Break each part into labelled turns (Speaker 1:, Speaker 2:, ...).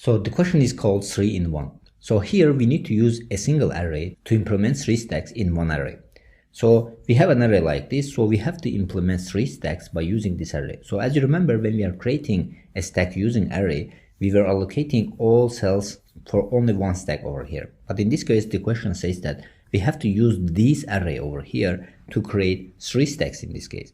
Speaker 1: So the question is called 3 in 1. So here we need to use a single array to implement 3 stacks in one array. So we have an array like this, so we have to implement 3 stacks by using this array. So as you remember, when we are creating a stack using array, we were allocating all cells for only one stack over here. But in this case, the question says that we have to use this array over here to create 3 stacks in this case.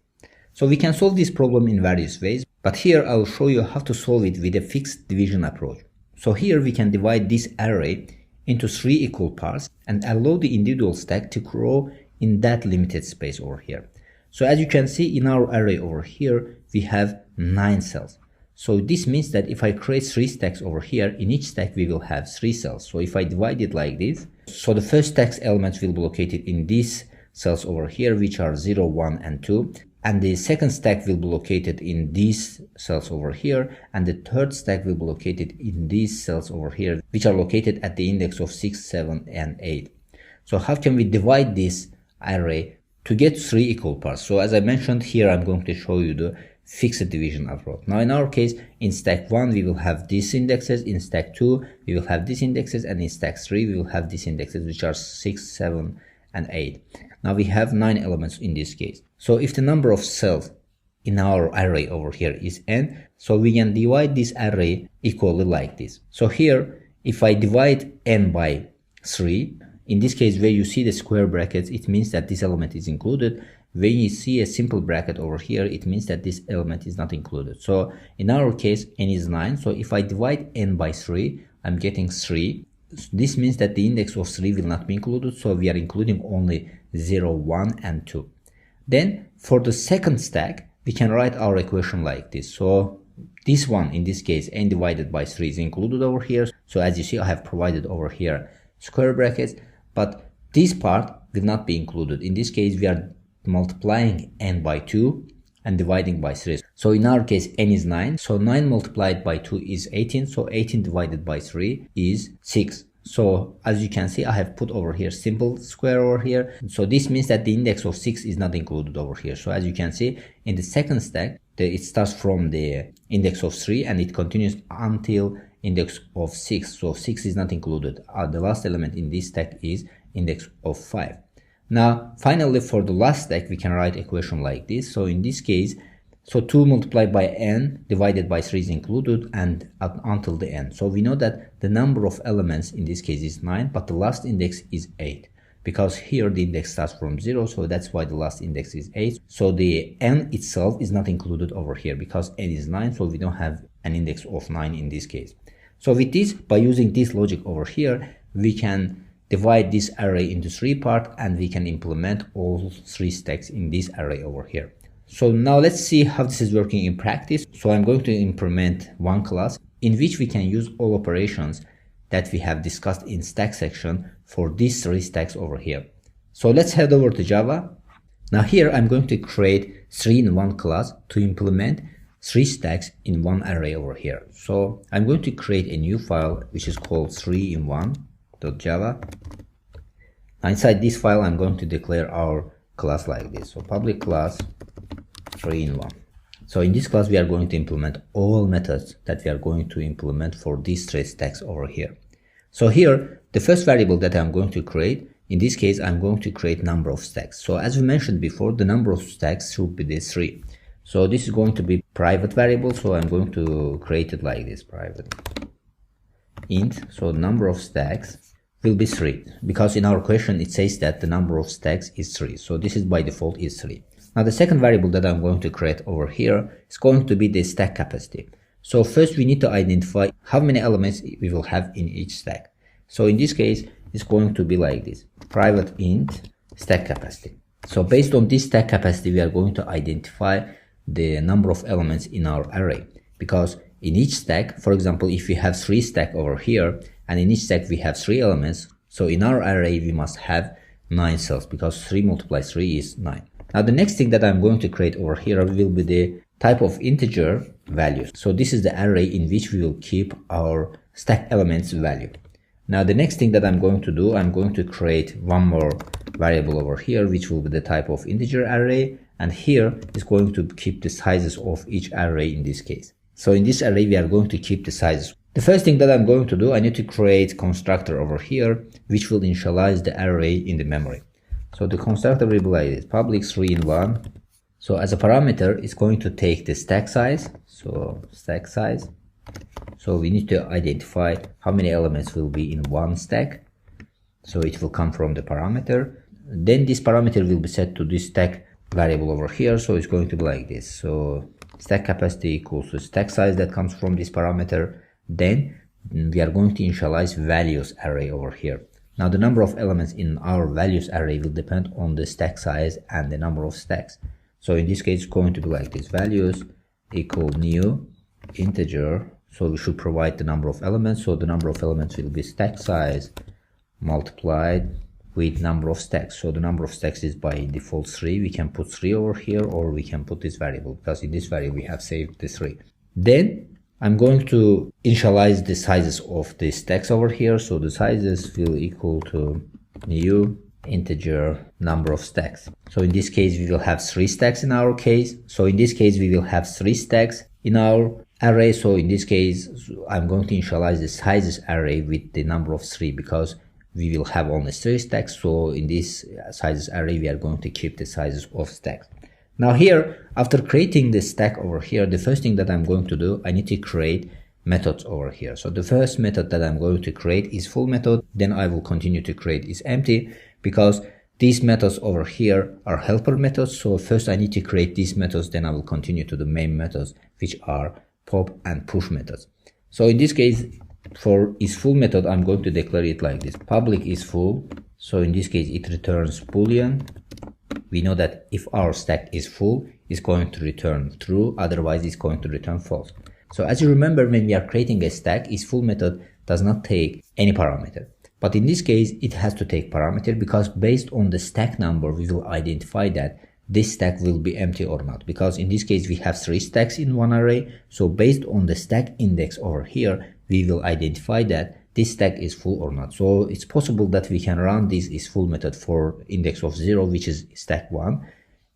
Speaker 1: So we can solve this problem in various ways, but here I will show you how to solve it with a fixed division approach. So here we can divide this array into 3 equal parts and allow the individual stack to grow in that limited space over here. So as you can see in our array over here, we have 9 cells. So this means that if I create 3 stacks over here, in each stack we will have 3 cells. So if I divide it like this, so the first stack's elements will be located in these cells over here, which are 0, 1, and 2. And the second stack will be located in these cells over here, and the third stack will be located in these cells over here, which are located at the index of 6, 7, and 8. So how can we divide this array to get 3 equal parts? So as I mentioned here, I'm going to show you the fixed division approach. Now in our case, in stack 1 we will have these indexes, in stack 2 we will have these indexes, and in stack 3 we will have these indexes, which are 6, 7, and 8. Now we have 9 elements in this case. So if the number of cells in our array over here is n, so we can divide this array equally like this. So here, if I divide n by 3, in this case where you see the square brackets, it means that this element is included. When you see a simple bracket over here, it means that this element is not included. So in our case, n is 9. So if I divide n by 3, I'm getting 3. This means that the index of 3 will not be included, so we are including only 0, 1, and 2. Then for the second stack, we can write our equation like this. So this one, in this case, n divided by 3 is included over here. So as you see, I have provided over here square brackets, but this part will not be included. In this case, we are multiplying n by 2 and dividing by 3. So in our case, n is 9. So 9 multiplied by 2 is 18. So 18 divided by 3 is 6. So as you can see, I have put over here simple square over here. So this means that the index of 6 is not included over here. So as you can see, in the second stack, it starts from the index of 3 and it continues until index of 6. So 6 is not included. The last element in this stack is index of 5. Now, finally, for the last stack, we can write equation like this. So in this case, so 2 multiplied by n divided by 3 is included and until the n. So we know that the number of elements in this case is 9, but the last index is 8. Because here the index starts from 0, so that's why the last index is 8. So the n itself is not included over here because n is 9, so we don't have an index of 9 in this case. So with this, by using this logic over here, we can divide this array into 3 parts and we can implement all 3 stacks in this array over here. So now let's see how this is working in practice. So I'm going to implement one class in which we can use all operations that we have discussed in stack section for these 3 stacks over here. So let's head over to Java. Now here I'm going to create 3-in-1 class to implement 3 stacks in one array over here. So I'm going to create a new file which is called 3in1.java. Now inside this file I'm going to declare our class like this. So public class 3in1. So in this class we are going to implement all methods that we are going to implement for these 3 stacks over here. So here the first variable that I'm going to create, in this case I'm going to create number of stacks. So as we mentioned before, the number of stacks should be this 3. So this is going to be private variable, so I'm going to create it like this, private int. So number of stacks will be 3 because in our question it says that the number of stacks is 3. So this is by default is 3. Now the second variable that I'm going to create over here is going to be the stack capacity. So first we need to identify how many elements we will have in each stack. So in this case, it's going to be like this, private int stack capacity. So based on this stack capacity, we are going to identify the number of elements in our array. Because in each stack, for example, if we have 3 stacks over here, and in each stack we have 3 elements, so in our array we must have 9 cells because 3 multiplied 3 is 9. Now the next thing that I'm going to create over here will be the type of integer values. So this is the array in which we will keep our stack elements value. Now the next thing that I'm going to do, I'm going to create one more variable over here which will be the type of integer array, and here is going to keep the sizes of each array in this case. So in this array we are going to keep the sizes The first thing that I'm going to do, I need to create constructor over here, which will initialize the array in the memory. So the constructor will be like this, public 3 in 1. So as a parameter, it's going to take the stack size. So stack size. So we need to identify how many elements will be in one stack. So it will come from the parameter. Then this parameter will be set to this stack variable over here. So it's going to be like this. So stack capacity equals to stack size that comes from this parameter. Then we are going to initialize values array over here. Now the number of elements in our values array will depend on the stack size and the number of stacks. So in this case, it's going to be like this, values equal new integer. So we should provide the number of elements. So the number of elements will be stack size multiplied with number of stacks. So the number of stacks is by default 3. We can put 3 over here, or we can put this variable, because in this variable we have saved the 3. Then I'm going to initialize the sizes of the stacks over here. So the sizes will equal to new integer number of stacks. So in this case, we will have 3 stacks in our case. So in this case, we will have 3 stacks in our array. So in this case, I'm going to initialize the sizes array with the number of 3, because we will have only 3 stacks. So in this sizes array, we are going to keep the sizes of stacks. Now here, after creating the stack over here, the first thing that I'm going to do, I need to create methods over here. So the first method that I'm going to create is full method. Then I will continue to create is empty, because these methods over here are helper methods. So first I need to create these methods, then I will continue to the main methods, which are pop and push methods. So in this case, for is full method, I'm going to declare it like this, public is full. So in this case, it returns boolean. We know that if our stack is full, it's going to return true, otherwise it's going to return false. So as you remember, when we are creating a stack, is full method does not take any parameter. But in this case, it has to take parameter, because based on the stack number, we will identify that this stack will be empty or not. Because in this case, we have 3 stacks in one array. So based on the stack index over here, we will identify that this stack is full or not. So it's possible that we can run this is full method for index of 0, which is stack 1.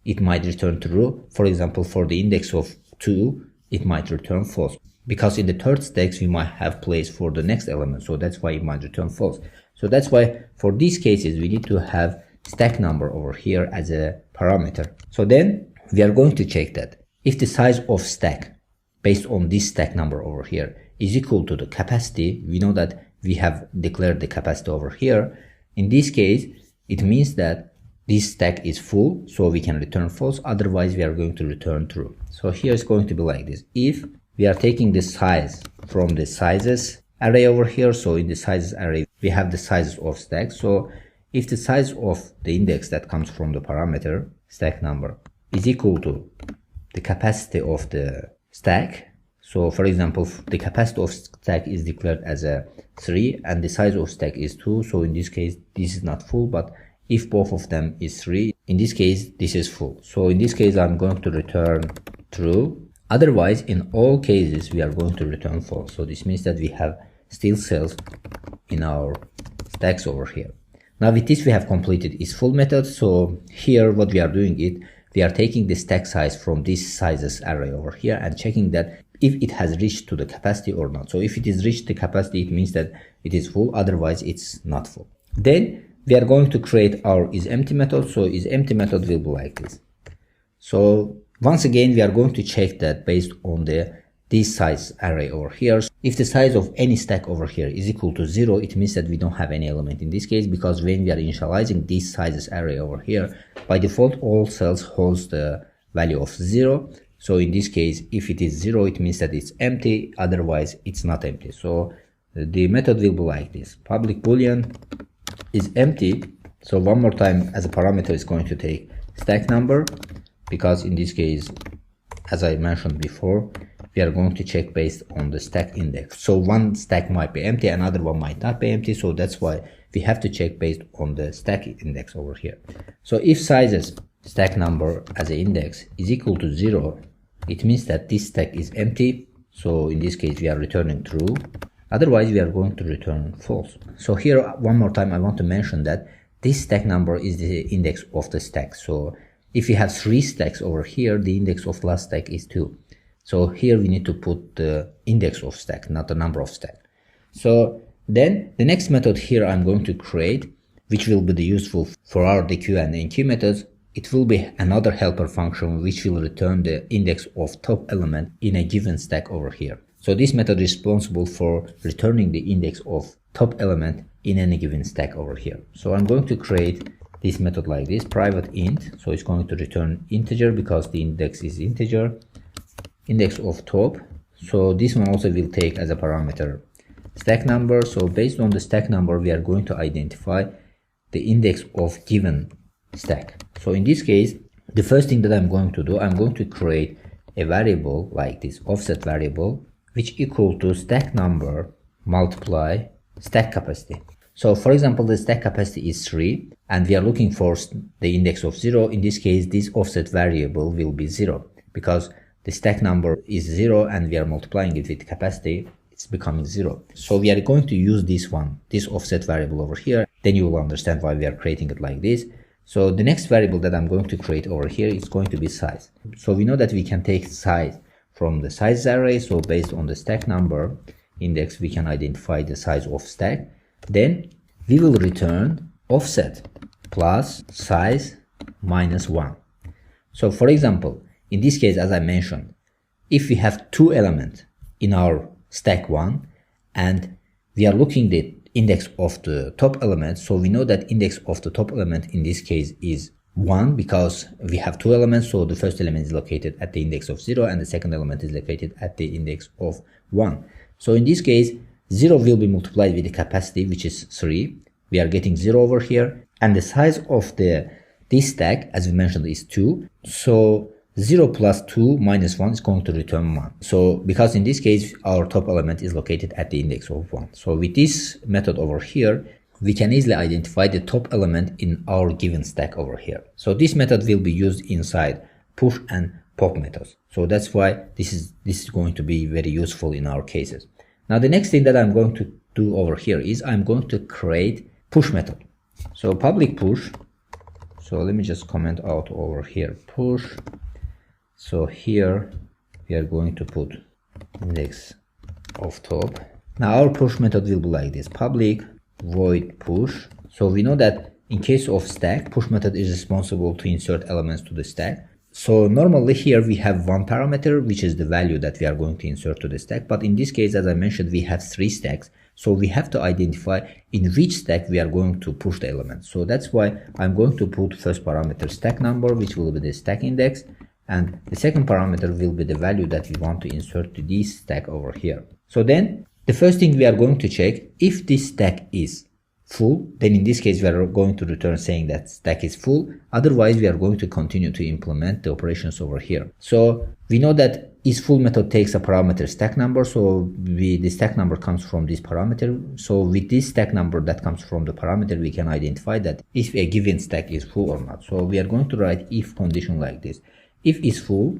Speaker 1: It might return true. For example, for the index of 2, it might return false, because in the third stacks we might have place for the next element. So that's why it might return false. So that's why for these cases, we need to have stack number over here as a parameter. So then we are going to check that if the size of stack based on this stack number over here is equal to the capacity, we know that we have declared the capacity over here. In this case, it means that this stack is full, so we can return false, otherwise we are going to return true. So here it's going to be like this. If we are taking the size from the sizes array over here, so in the sizes array, we have the sizes of stacks. So if the size of the index that comes from the parameter stack number is equal to the capacity of the stack, so for example, the capacity of stack is declared as a 3 and the size of stack is 2. So in this case, this is not full, but if both of them is 3, in this case, this is full. So in this case, I'm going to return true. Otherwise, in all cases, we are going to return false. So this means that we have still cells in our stacks over here. Now with this, we have completed is full method. So here, what we are doing is we are taking the stack size from this sizes array over here and checking that if it has reached to the capacity or not. So if it is reached the capacity, it means that it is full, otherwise it's not full. Then we are going to create our isEmpty method. So isEmpty method will be like this. So once again, we are going to check that based on this size array over here. If the size of any stack over here is equal to 0, it means that we don't have any element in this case, because when we are initializing this sizes array over here, by default, all cells holds the value of 0. So in this case, if it is 0, it means that it's empty, otherwise it's not empty. So the method will be like this. Public boolean is empty. So one more time, as a parameter, is going to take stack number, because in this case, as I mentioned before, we are going to check based on the stack index. So one stack might be empty, another one might not be empty. So that's why we have to check based on the stack index over here. So if sizes stack number as an index is equal to 0, it means that this stack is empty. So in this case, we are returning true. Otherwise, we are going to return false. So here, one more time, I want to mention that this stack number is the index of the stack. So if you have 3 stacks over here, the index of last stack is 2. So here we need to put the index of stack, not the number of stack. So then the next method here I'm going to create, which will be useful for our dequeue and enqueue methods. It will be another helper function which will return the index of top element in a given stack over here. So this method is responsible for returning the index of top element in any given stack over here. So I'm going to create this method like this, private int. So it's going to return integer because the index is integer, index of top. So this one also will take as a parameter stack number. So based on the stack number, we are going to identify the index of given stack. So in this case, the first thing that I'm going to do, I'm going to create a variable like this, offset variable, which equal to stack number multiply stack capacity. So for example, the stack capacity is 3 and we are looking for the index of 0. In this case, this offset variable will be 0 because the stack number is 0 and we are multiplying it with capacity. It's becoming 0. So we are going to use this one, this offset variable over here. Then you will understand why we are creating it like this. So the next variable that I'm going to create over here is going to be size. So we know that we can take size from the size array. So based on the stack number index, we can identify the size of stack. Then we will return offset plus size minus 1. So for example, in this case, as I mentioned, if we have two elements in our stack 1 and we are looking the index of the top element, so we know that index of the top element in this case is 1 because we have two elements. So the first element is located at the index of 0 and the second element is located at the index of 1. So in this case, 0 will be multiplied with the capacity, which is 3. We are getting 0 over here, and the size of this stack, as we mentioned, is 2. So 0 plus 2 minus 1 is going to return 1. So because in this case, our top element is located at the index of 1. So with this method over here, we can easily identify the top element in our given stack over here. So this method will be used inside push and pop methods. So that's why this is going to be very useful in our cases. Now the next thing that I'm going to do over here is I'm going to create push method. So public push. So let me just comment out over here, push. So here we are going to put index of top. Now our push method will be like this, public void push. So we know that in case of stack, push method is responsible to insert elements to the stack. So normally here we have one parameter, which is the value that we are going to insert to the stack. But in this case, as I mentioned, we have 3 stacks. So we have to identify in which stack we are going to push the element. So that's why I'm going to put first parameter stack number, which will be the stack index. And the second parameter will be the value that we want to insert to this stack over here. So then the first thing we are going to check, if this stack is full, then in this case we are going to return saying that stack is full. Otherwise we are going to continue to implement the operations over here. So we know that isFull method takes a parameter stack number. So the stack number comes from this parameter. So with this stack number that comes from the parameter, we can identify that if a given stack is full or not. So we are going to write if condition like this. If is full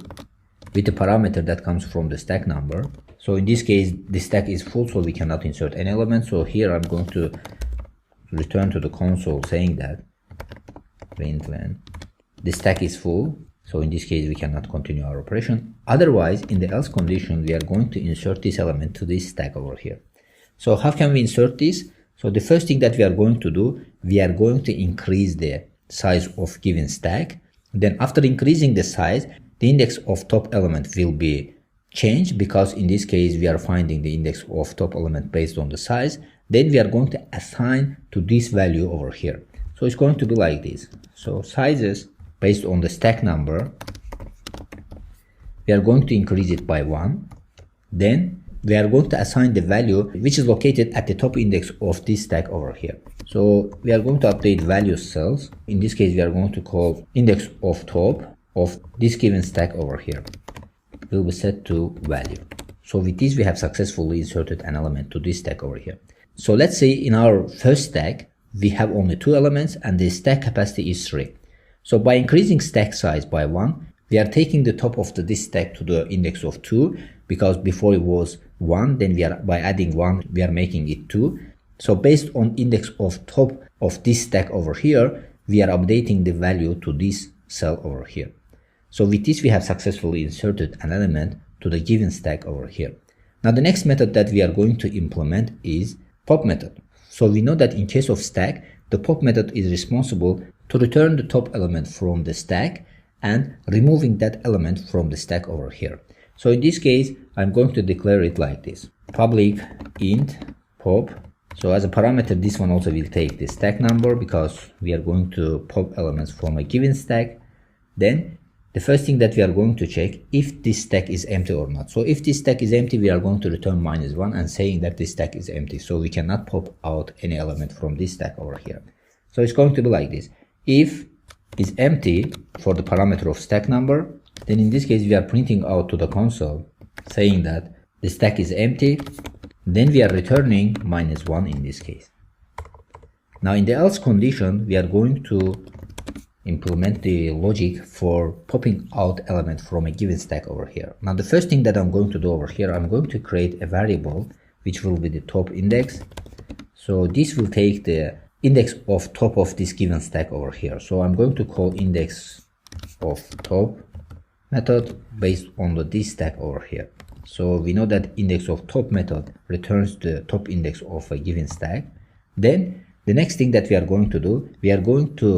Speaker 1: with the parameter that comes from the stack number. So in this case, the stack is full, so we cannot insert any element. So here I'm going to return to the console saying that println the stack is full. So in this case, we cannot continue our operation. Otherwise, in the else condition, we are going to insert this element to this stack over here. So how can we insert this? So the first thing that we are going to do, we are going to increase the size of given stack. Then after increasing the size, the index of top element will be changed because in this case we are finding the index of top element based on the size. Then we are going to assign to this value over here. So it's going to be like this. So sizes based on the stack number, we are going to increase it by 1. Then we are going to assign the value which is located at the top index of this stack over here. So we are going to update value cells. In this case, we are going to call index of top of this given stack over here will be set to value. So with this, we have successfully inserted an element to this stack over here. So let's say in our first stack, we have only 2 elements and the stack capacity is 3. So by increasing stack size by 1, we are taking the top of this stack to the index of 2 because before it was 1, then by adding 1, we are making it 2. So based on index of top of this stack over here, we are updating the value to this cell over here. So with this, we have successfully inserted an element to the given stack over here. Now the next method that we are going to implement is pop method. So we know that in case of stack, the pop method is responsible to return the top element from the stack and removing that element from the stack over here. So in this case, I'm going to declare it like this: public int pop. So as a parameter, this one also will take the stack number because we are going to pop elements from a given stack. Then the first thing that we are going to check if this stack is empty or not. So if this stack is empty, we are going to return -1 and saying that this stack is empty. So we cannot pop out any element from this stack over here. So it's going to be like this: if is empty for the parameter of stack number, then in this case we are printing out to the console saying that the stack is empty. Then we are returning -1 in this case. Now in the else condition, we are going to implement the logic for popping out element from a given stack over here. Now the first thing that I'm going to do over here, I'm going to create a variable which will be the top index. So this will take the index of top of this given stack over here. So I'm going to call index of top method based on this stack over here. So we know that index of top method returns the top index of a given stack. Then the next thing that we are going to do, we are going to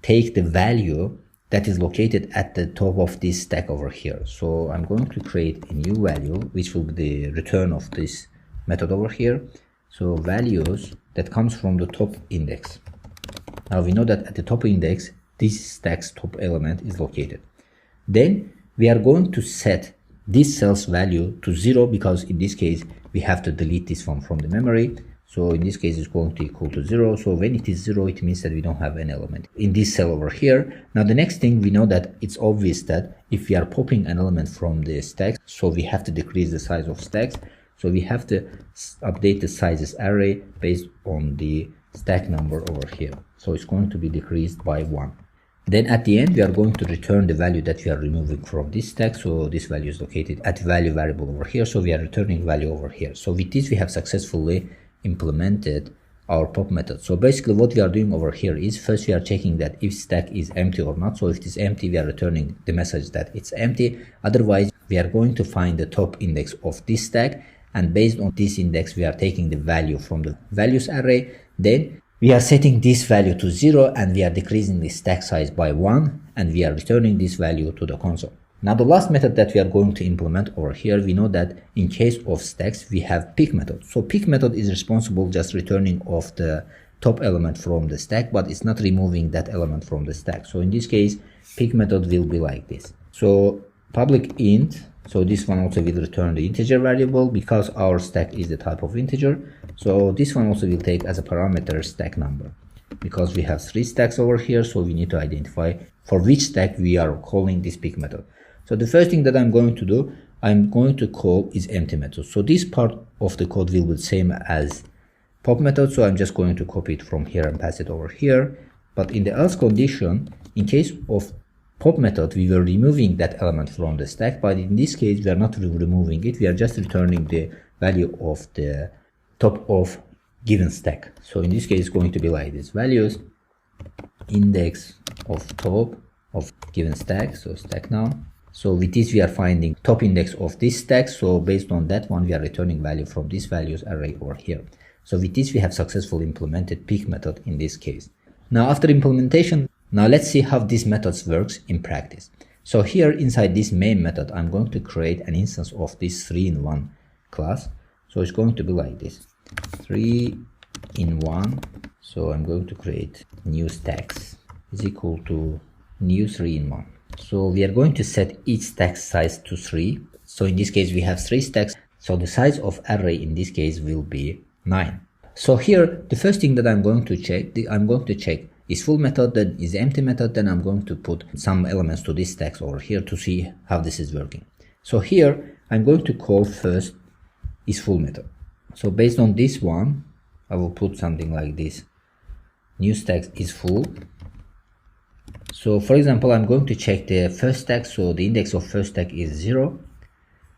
Speaker 1: take the value that is located at the top of this stack over here. So I'm going to create a new value which will be the return of this method over here. So values that comes from the top index. Now we know that at the top index, this stack's top element is located. Then we are going to set this cell's value to 0 because in this case we have to delete this one from the memory. So in this case it's going to equal to 0. So when it is 0, it means that we don't have an element in this cell over here. Now the next thing, we know that it's obvious that if we are popping an element from the stacks, so we have to decrease the size of stacks. So we have to update the sizes array based on the stack number over here. So it's going to be decreased by 1. Then at the end, we are going to return the value that we are removing from this stack. So this value is located at value variable over here. So we are returning value over here. So with this, we have successfully implemented our pop method. So basically what we are doing over here is first we are checking that if stack is empty or not. So if it is empty, we are returning the message that it's empty. Otherwise, we are going to find the top index of this stack. And based on this index, we are taking the value from the values array. Then we are setting this value to 0 and we are decreasing the stack size by 1 and we are returning this value to the console. Now the last method that we are going to implement over here, we know that in case of stacks, we have pick method. So pick method is responsible just returning of the top element from the stack, but it's not removing that element from the stack. So in this case, pick method will be like this. So public int, so this one also will return the integer variable because our stack is the type of integer. So this one also will take as a parameter stack number because we have 3 stacks over here. So we need to identify for which stack we are calling this pick method. So the first thing that I'm going to do, I'm going to call is empty method. So this part of the code will be the same as pop method. So I'm just going to copy it from here and pass it over here. But in the else condition, in case of pop method, we were removing that element from the stack. But in this case, we are not removing it. We are just returning the value of the top of given stack. So in this case, it's going to be like this: values index of top of given stack. So stack now. So with this, we are finding top index of this stack. So based on that one, we are returning value from this values array over here. So with this, we have successfully implemented pick method in this case. Now after implementation, now let's see how this method works in practice. So here inside this main method, I'm going to create an instance of this 3-in-1 class. So it's going to be like this: 3-in-1. So I'm going to create new stacks is equal to new 3-in-1. So we are going to set each stack size to 3. So in this case, we have 3 stacks. So the size of array in this case will be 9. So here, the first thing that I'm going to check, is full method, then is empty method. Then I'm going to put some elements to these stacks over here to see how this is working. So here, I'm going to call first is full method. So based on this one, I will put something like this: new stacks is full. So for example, I'm going to check the first stack. So the index of first stack is 0.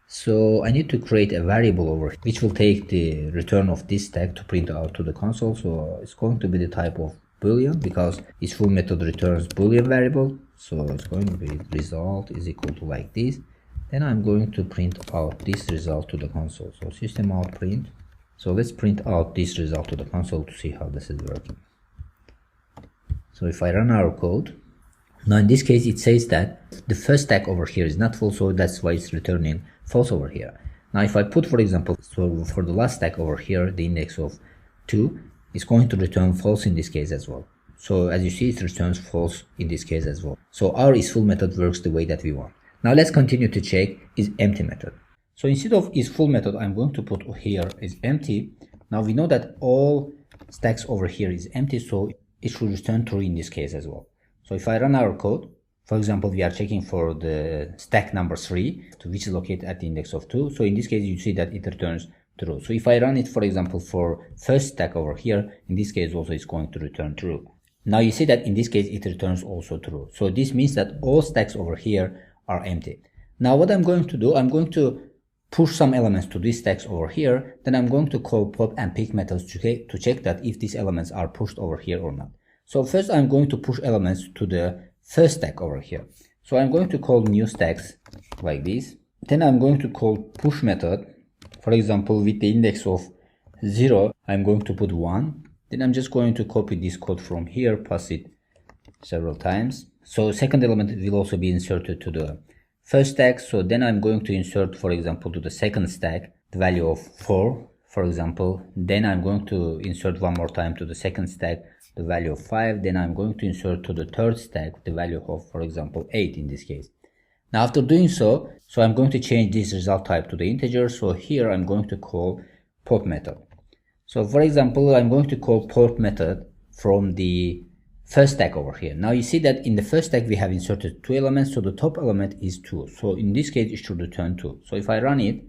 Speaker 1: So I need to create a variable over here, which will take the return of this stack to print out to the console. So it's going to be the type of Boolean because its full method returns Boolean variable. So it's going to be result is equal to like this. Then I'm going to print out this result to the console. So system out print. So let's print out this result to the console to see how this is working. So if I run our code, now in this case it says that the first stack over here is not full, so that's why it's returning false over here. Now if I put, for example, so for the last stack over here, the index of 2 is going to return false in this case as well. So as you see, it returns false in this case as well. So our isFull method works the way that we want. Now let's continue to check isEmpty method. So instead of isFull method, I'm going to put here isEmpty. Now we know that all stacks over here is empty, so it should return true in this case as well. So if I run our code, for example, we are checking for the stack number 3, which is located at the index of 2. So in this case, you see that it returns true. So if I run it, for example, for first stack over here, in this case also it's going to return true. Now you see that in this case, it returns also true. So this means that all stacks over here are empty. Now what I'm going to do, I'm going to push some elements to these stacks over here. Then I'm going to call pop and pick methods to check that if these elements are pushed over here or not. So first I'm going to push elements to the first stack over here. So I'm going to call new stacks like this. Then I'm going to call push method. For example, with the index of 0, I'm going to put 1. Then I'm just going to copy this code from here, pass it several times. So second element will also be inserted to the first stack. So then I'm going to insert, for example, to the second stack, the value of 4, for example. Then I'm going to insert one more time to the second stack, the value of 5. Then I'm going to insert to the third stack the value of, for example, 8 in this case. Now after doing so I'm going to change this result type to the integer. So here I'm going to call pop method. So for example, I'm going to call pop method from the first stack over here. Now you see that in the first stack we have inserted 2 elements, so the top element is 2. So in this case it should return 2. So if I run it,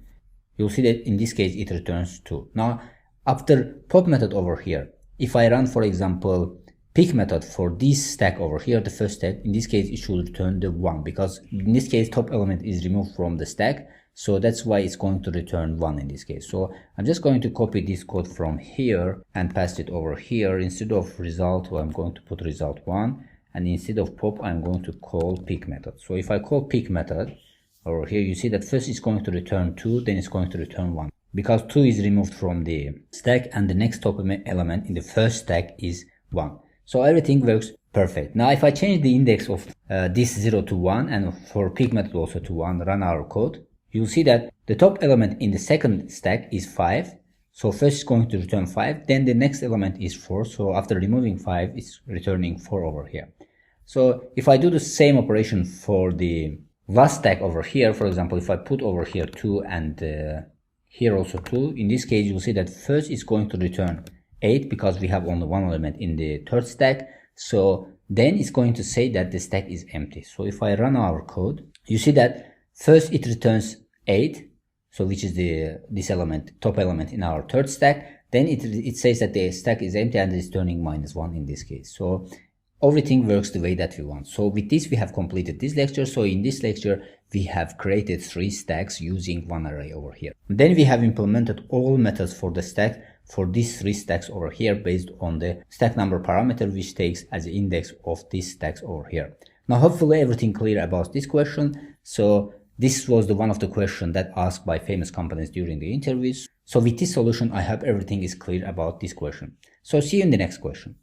Speaker 1: you'll see that in this case it returns 2. Now after pop method over here, if I run, for example, pick method for this stack over here, the first stack, in this case it should return the 1, because in this case top element is removed from the stack, so that's why it's going to return 1 in this case. So I'm just going to copy this code from here and paste it over here. Instead of result, I'm going to put result 1, and instead of pop I'm going to call pick method. So if I call pick method over here, you see that first it's going to return 2, then it's going to return 1, because 2 is removed from the stack and the next top element in the first stack is 1. So everything works perfect. Now if I change the index of this 0 to 1 and for pick method also to 1, run our code, you'll see that the top element in the second stack is 5. So first it's going to return 5, then the next element is 4. So after removing 5, it's returning 4 over here. So if I do the same operation for the last stack over here, for example, if I put over here 2 and here also 2, in this case you'll see that first it's going to return 8 because we have only one element in the third stack. So then it's going to say that the stack is empty. So if I run our code, you see that first it returns 8, so which is this element, top element in our third stack. Then it says that the stack is empty and it's turning -1 in this case. So everything works the way that we want. So with this we have completed this lecture. So in this lecture we have created 3 stacks using one array over here. Then we have implemented all methods for the stack for these 3 stacks over here based on the stack number parameter, which takes as the index of these stacks over here. Now hopefully everything clear about this question. So this was one of the questions that asked by famous companies during the interviews. So with this solution I hope everything is clear about this question. So see you in the next question.